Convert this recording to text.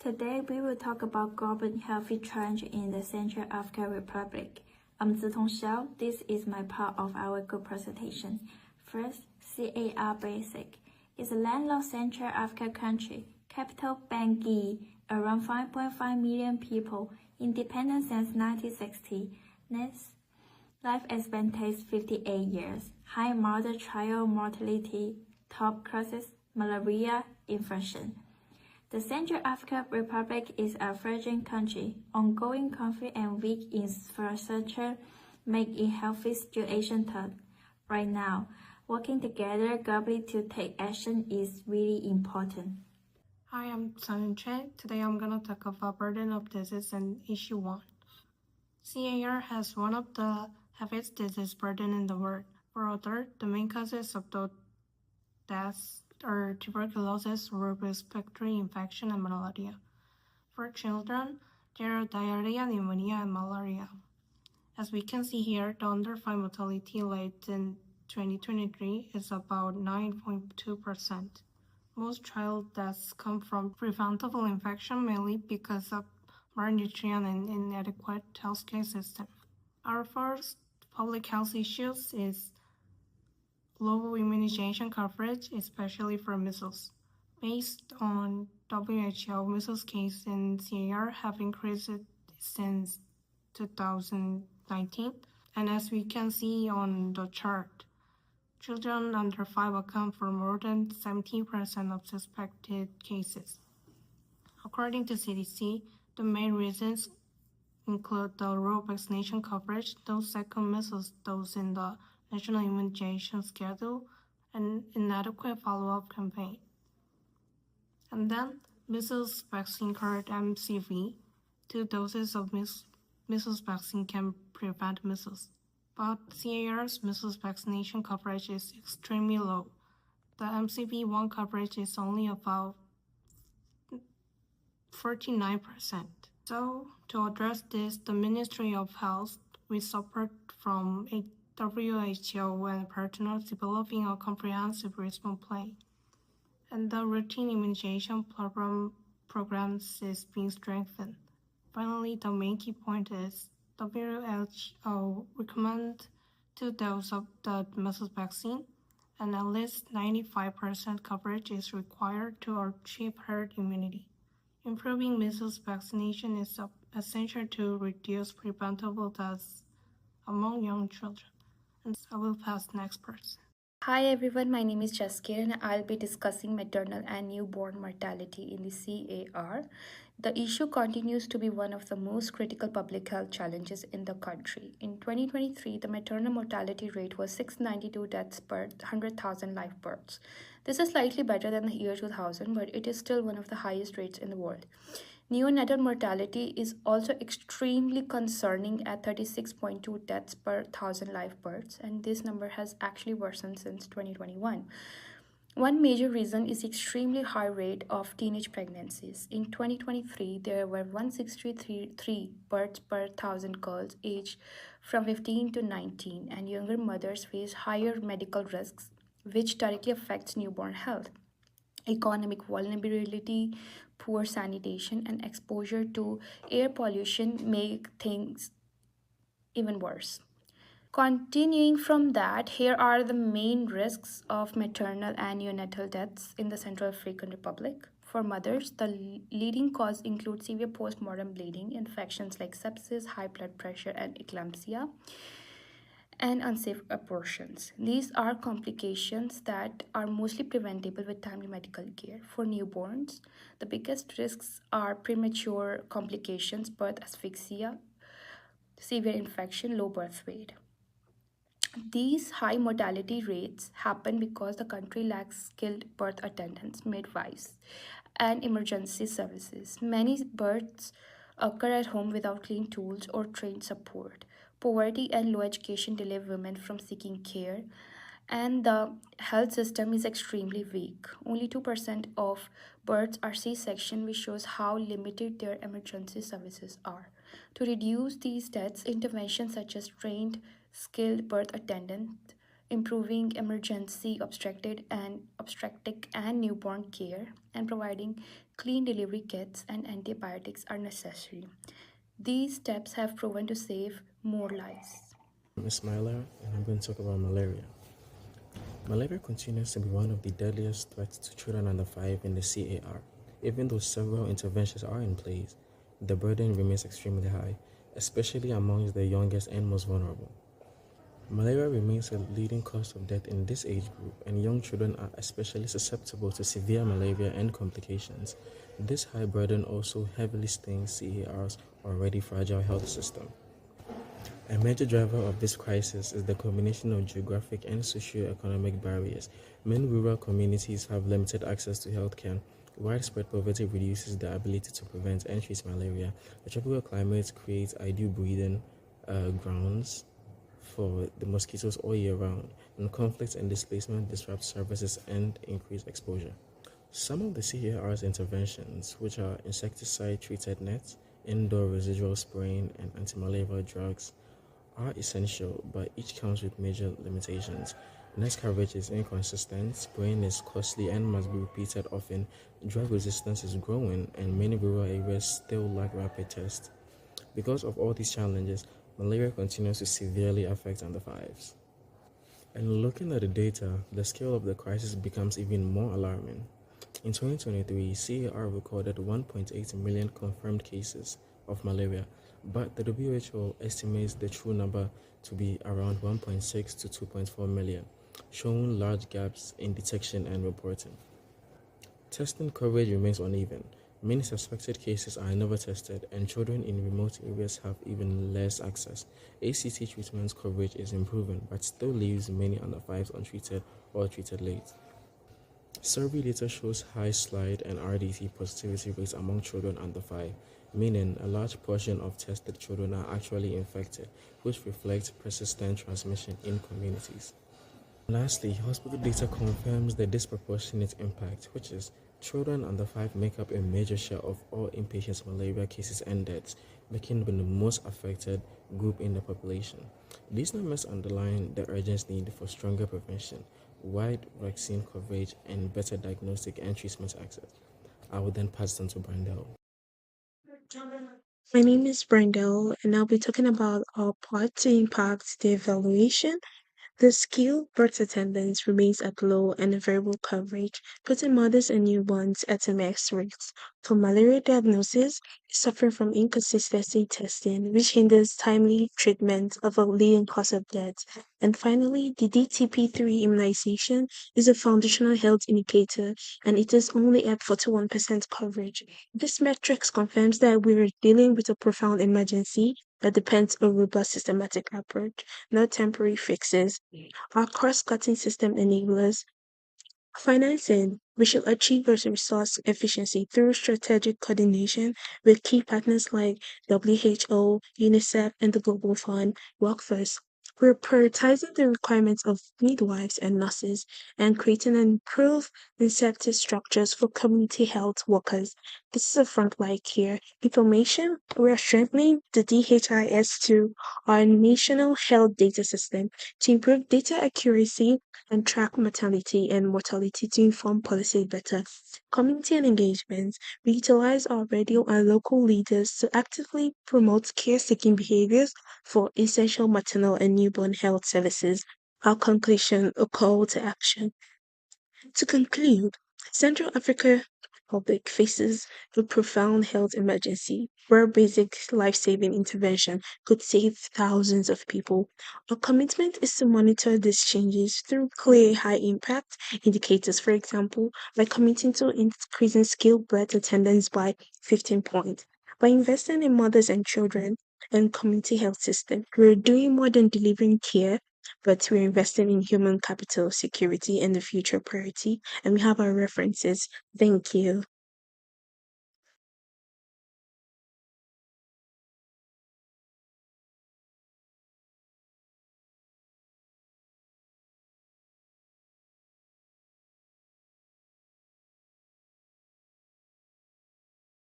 Today we will talk about global healthy trends in the Central African Republic. I'm Zitong Xiao. This is my part of our group presentation. First, CAR Basic. It's a landlocked Central African country, capital Bangui, around 5.5 million people, independent since 1960. Next, life expectancy 58 years, high mother child mortality, top causes malaria, infection. The Central African Republic is a virgin country. Ongoing conflict and weak infrastructure make it healthy situation tough. Right now, working together globally to take action is really important. Hi, I'm Sun Chen. Today I'm going to talk about burden of disease and issue 1. CAR has one of the heaviest disease burden in the world. Further, the main causes of the deaths are tuberculosis, respiratory infection, and malaria. For children, there are diarrhea, pneumonia, and malaria. As we can see here, the under 5 mortality rate in 2023 is about 9.2%. Most child deaths come from preventable infection, mainly because of malnutrition and inadequate healthcare system. Our first public health issues is global immunization coverage, especially for measles. Based on WHO, measles cases in CAR have increased since 2019, and as we can see on the chart, children under 5 account for more than 17% of suspected cases. According to CDC, the main reasons include the low vaccination coverage, no second measles dose in the national immunization schedule, and inadequate follow-up campaign. And then, measles vaccine card MCV, 2 doses of measles vaccine can prevent measles. But CAR's measles vaccination coverage is extremely low. The MCV1 coverage is only about 49%. So, to address this, the Ministry of Health, with support from WHO and partners, developing a comprehensive response plan. And the routine immunization programs is being strengthened. Finally, the main key point is WHO recommend 2 doses of the measles vaccine, and at least 95% coverage is required to achieve herd immunity. Improving measles vaccination is essential to reduce preventable deaths among young children. And I will pass next person. Hi everyone, my name is Jaskir and I'll be discussing maternal and newborn mortality in the CAR. The issue continues to be one of the most critical public health challenges in the country. In 2023, the maternal mortality rate was 692 deaths per 100,000 live births. This is slightly better than the year 2000, but it is still one of the highest rates in the world. Neonatal mortality is also extremely concerning at 36.2 deaths per 1,000 live births, and this number has actually worsened since 2021. One major reason is the extremely high rate of teenage pregnancies. In 2023, there were 163 births per 1,000 girls aged from 15 to 19, and younger mothers face higher medical risks, which directly affects newborn health. Economic vulnerability, poor sanitation, and exposure to air pollution make things even worse. Continuing from that, here are the main risks of maternal and neonatal deaths in the Central African Republic. For mothers, the leading cause includes severe postmortem bleeding, infections like sepsis, high blood pressure, and eclampsia, and unsafe abortions. These are complications that are mostly preventable with timely medical care. For newborns, the biggest risks are premature complications, birth asphyxia, severe infection, low birth weight. These high mortality rates happen because the country lacks skilled birth attendants, midwives, and emergency services. Many births occur at home without clean tools or trained support. Poverty and low education delay women from seeking care, and the health system is extremely weak. Only 2% of births are C-section, which shows how limited their emergency services are. To reduce these deaths, interventions such as trained, skilled birth attendant, improving emergency obstetric and newborn care, and providing Clean delivery kits and antibiotics are necessary. These steps have proven to save more lives. I'm Ismaila, and I'm going to talk about malaria. Malaria continues to be one of the deadliest threats to children under 5 in the CAR. Even though several interventions are in place, the burden remains extremely high, especially amongst the youngest and most vulnerable. Malaria remains a leading cause of death in this age group, and young children are especially susceptible to severe malaria and complications. This high burden also heavily stings CAR's already fragile health system. A major driver of this crisis is the combination of geographic and socio-economic barriers. Many rural communities have limited access to healthcare. Widespread poverty reduces the ability to prevent and treat malaria. The tropical climate creates ideal breeding grounds for the mosquitoes all year round, and conflicts and displacement disrupt services and increase exposure. Some of the CAR's interventions, which are insecticide-treated nets, indoor residual spraying, and anti-malarial drugs, are essential, but each comes with major limitations. Net coverage is inconsistent, spraying is costly and must be repeated often, drug resistance is growing, and many rural areas still lack rapid tests. Because of all these challenges, malaria continues to severely affect under fives. And looking at the data, the scale of the crisis becomes even more alarming. In 2023, CAR recorded 1.8 million confirmed cases of malaria, but the WHO estimates the true number to be around 1.6 to 2.4 million, showing large gaps in detection and reporting. Testing coverage remains uneven. Many suspected cases are never tested, and children in remote areas have even less access. ACT treatment coverage is improving, but still leaves many under 5s untreated or treated late. Survey data shows high slide and RDT positivity rates among children under 5, meaning a large portion of tested children are actually infected, which reflects persistent transmission in communities. Lastly, hospital data confirms the disproportionate impact, which is children under 5 make up a major share of all inpatient malaria cases and deaths, making them the most affected group in the population. These numbers underline the urgent need for stronger prevention, wide vaccine coverage, and better diagnostic and treatment access. I will then pass it on to Brandel. My name is Brendel, and I'll be talking about our part to impact the evaluation. The skilled birth attendance remains at low and variable coverage, putting mothers and newborns at a max risk. For malaria diagnosis, suffering from inconsistency testing, which hinders timely treatment of a leading cause of death. And finally, the DTP3 immunization is a foundational health indicator, and it is only at 41% coverage. This metrics confirms that we are dealing with a profound emergency that depends on robust systematic approach, not temporary fixes. Our cross-cutting system enablers financing. We should achieve this resource efficiency through strategic coordination with key partners like WHO, UNICEF, and the Global Fund. Workforce. We're prioritizing the requirements of midwives and nurses and creating an improved incentive structures for community health workers. This is a frontline care. Information. We are strengthening the DHIS2, our national health data system, to improve data accuracy and track mortality and mortality to inform policy better. Community and engagement. We utilize our radio and local leaders to actively promote care-seeking behaviors for essential maternal and newborn health services. Our conclusion, a call to action. To conclude, Central Africa Republic faces a profound health emergency where basic life-saving intervention could save thousands of people. Our commitment is to monitor these changes through clear high-impact indicators, for example, by committing to increasing skilled birth attendance by 15 points. By investing in mothers and children and community health system, we're doing more than delivering care, but we're investing in human capital, security, and the future priority. And we have our references. Thank you.